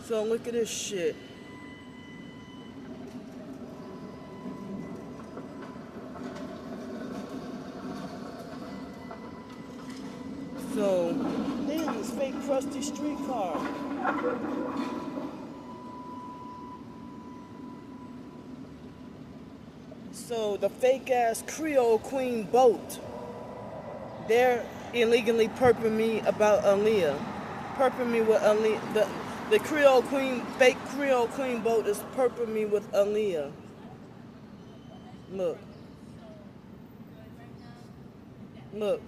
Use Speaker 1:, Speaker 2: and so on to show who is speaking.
Speaker 1: So look at this shit. So, damn, this fake crusty streetcar. So the fake ass Creole Queen boat, they're illegally perping me about Aaliyah. Perping me with Aaliyah. The Creole Queen, fake Creole Queen boat is perping me with Aaliyah. Look. Look.